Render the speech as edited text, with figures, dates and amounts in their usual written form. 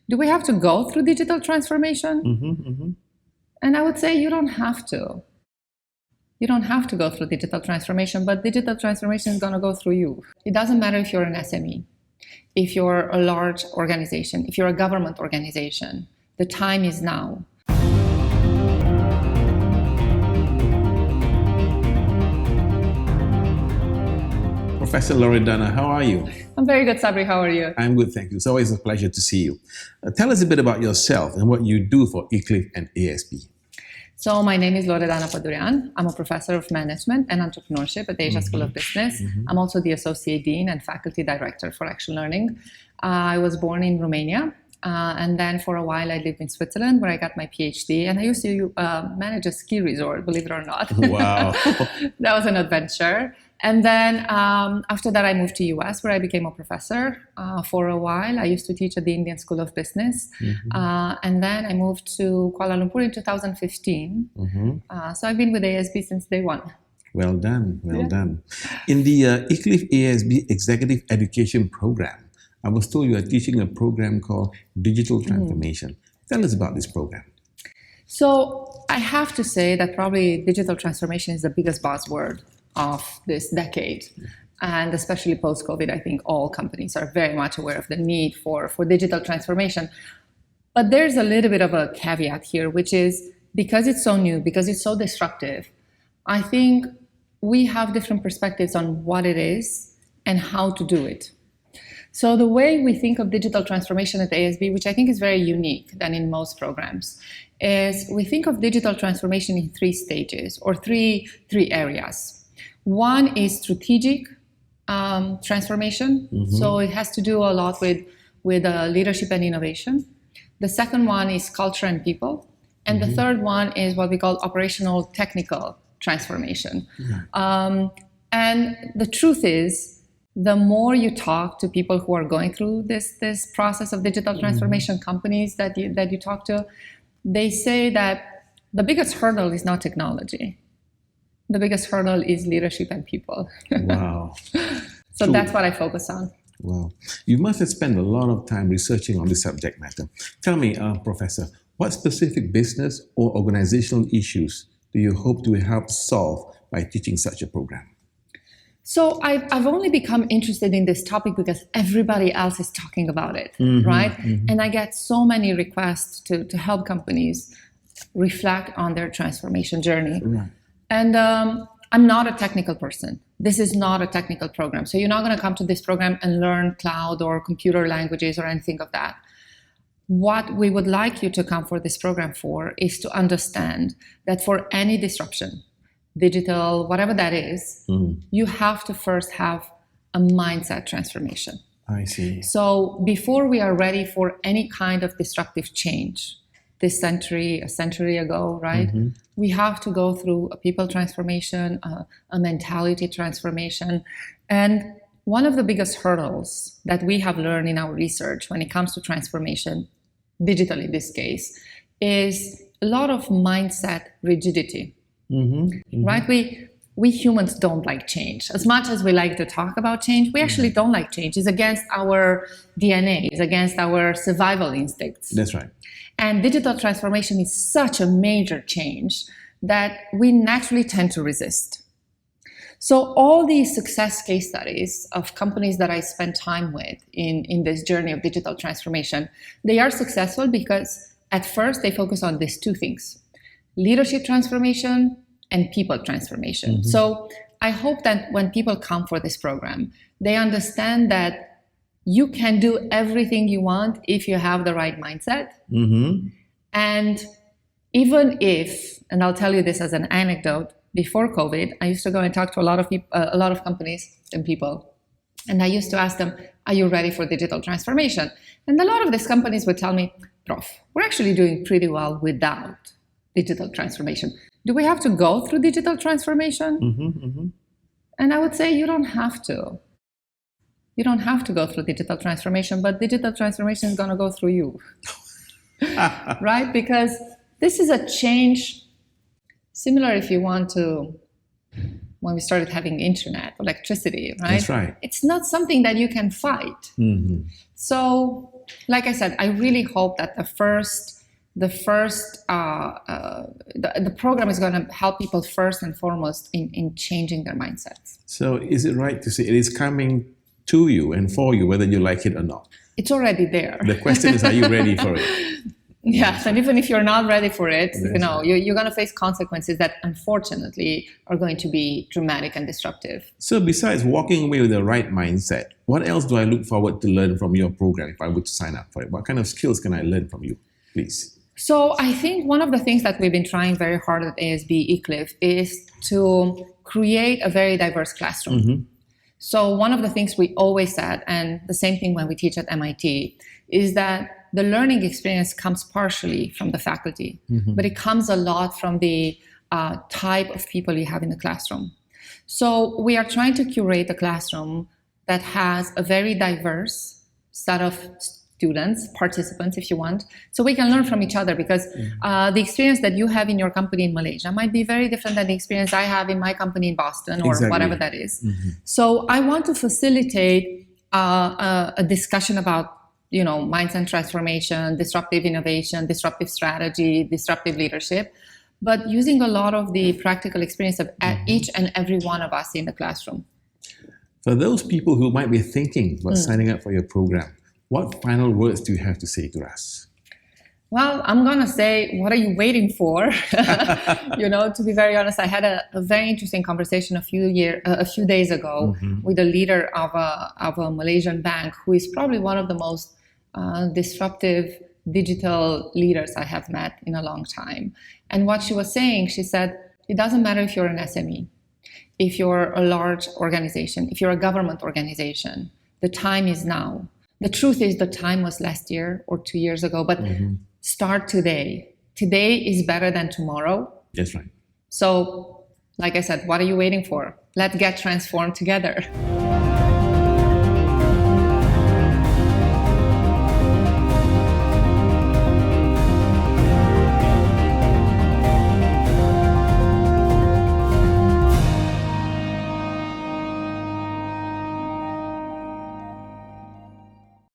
Do we have to go through digital transformation? And I would say you don't have to. You don't have to go through digital transformation, but digital transformation is going to go through you. It doesn't matter if you're an SME, if you're a large organization, if you're a government organization. The time is now. Professor Loredana, how are you? I'm very good, Sabri. How are you? I'm good, thank you. It's always a pleasure to see you. Tell us a bit about yourself and what you do for Iclif and ASB. So my name is Loredana Padurian. I'm a professor of management and entrepreneurship at the Asia School of Business. I'm also the associate dean and faculty director for action learning. I was born in Romania. And then for a while I lived in Switzerland where I got my PhD, and I used to manage a ski resort, believe it or not. Wow. That was an adventure. And then after that I moved to US where I became a professor for a while. I used to teach at the Indian School of Business. And then I moved to Kuala Lumpur in 2015. So I've been with ASB since day one. Well done, well done. In the Iclif ASB Executive Education Program, I was told you are teaching a program called Digital Transformation. Tell us about this program. So I have to say that probably digital transformation is the biggest buzzword of this decade. And especially post-COVID, I think all companies are very much aware of the need for digital transformation. But there's a little bit of a caveat here, which is because it's so new, because it's so disruptive, I think we have different perspectives on what it is and how to do it. So the way we think of digital transformation at ASB, which I think is very unique than in most programs, is we think of digital transformation in three stages or three areas. One is strategic transformation. So it has to do a lot with leadership and innovation. The second one is culture and people. And the third one is what we call operational technical transformation. And the truth is, the more you talk to people who are going through this process of digital transformation, companies that you talk to, they say that the biggest hurdle is not technology. The biggest hurdle is leadership and people. Wow. So that's what I focus on. Wow. You must have spent a lot of time researching on this subject matter. Tell me, Professor, what specific business or organizational issues do you hope to help solve by teaching such a program? So I've only become interested in this topic because everybody else is talking about it, right? And I get so many requests to help companies reflect on their transformation journey. And I'm not a technical person. This is not a technical program. So you're not going to come to this program and learn cloud or computer languages or anything of that. What we would like you to come for this program for is to understand that for any disruption, digital, whatever that is, you have to first have a mindset transformation. I see. So before we are ready for any kind of disruptive change, this century, a century ago, right? We have to go through a people transformation, a mentality transformation. And one of the biggest hurdles that we have learned in our research when it comes to transformation, digital in this case, is a lot of mindset rigidity. Right? We humans don't like change. As much as we like to talk about change, we actually don't like change. It's against our DNA. It's against our survival instincts. That's right. And digital transformation is such a major change that we naturally tend to resist. So all these success case studies of companies that I spend time with in this journey of digital transformation, they are successful because at first they focus on these two things: leadership transformation and people transformation. So I hope that when people come for this program, they understand that you can do everything you want if you have the right mindset. And even if, and I'll tell you this as an anecdote, before COVID, I used to go and talk to a lot of people, a lot of companies and people. And I used to ask them, are you ready for digital transformation? And a lot of these companies would tell me, Prof, we're actually doing pretty well without digital transformation. Do we have to go through digital transformation? And I would say you don't have to. You don't have to go through digital transformation, but digital transformation is going to go through you. Right? Because this is a change similar, if you want to, when we started having internet, electricity, right? That's right. It's not something that you can fight. So like I said, I really hope that the program is going to help people first and foremost in changing their mindsets. So is it right to say it is coming to you and for you, whether you like it or not? It's already there. The question is, are you ready for it? Yes, and even if you're not ready for it, Right. you're going to face consequences that unfortunately are going to be dramatic and disruptive. So besides walking away with the right mindset, what else do I look forward to learn from your program if I were to sign up for it? What kind of skills can I learn from you, please? So I think one of the things that we've been trying very hard at ASB Iclif is to create a very diverse classroom. Mm-hmm. So one of the things we always said, and the same thing when we teach at MIT, is that the learning experience comes partially from the faculty, but it comes a lot from the type of people you have in the classroom. So we are trying to curate a classroom that has a very diverse set of students, participants, if you want, so we can learn from each other, because the experience that you have in your company in Malaysia might be very different than the experience I have in my company in Boston, or Exactly. whatever that is. So I want to facilitate a discussion about mindset transformation, disruptive innovation, disruptive strategy, disruptive leadership, but using a lot of the practical experience of each and every one of us in the classroom. For those people who might be thinking about signing up for your program, what final words do you have to say to us? Well, I'm going to say, what are you waiting for? To be very honest, I had a very interesting conversation a few days ago with a leader of a Malaysian bank, who is probably one of the most disruptive digital leaders I have met in a long time. And what she was saying, she said, it doesn't matter if you're an SME, if you're a large organization, if you're a government organization, the time is now. The truth is, the time was last year or 2 years ago, but start today. Today is better than tomorrow. That's right. So, like I said, what are you waiting for? Let's get transformed together.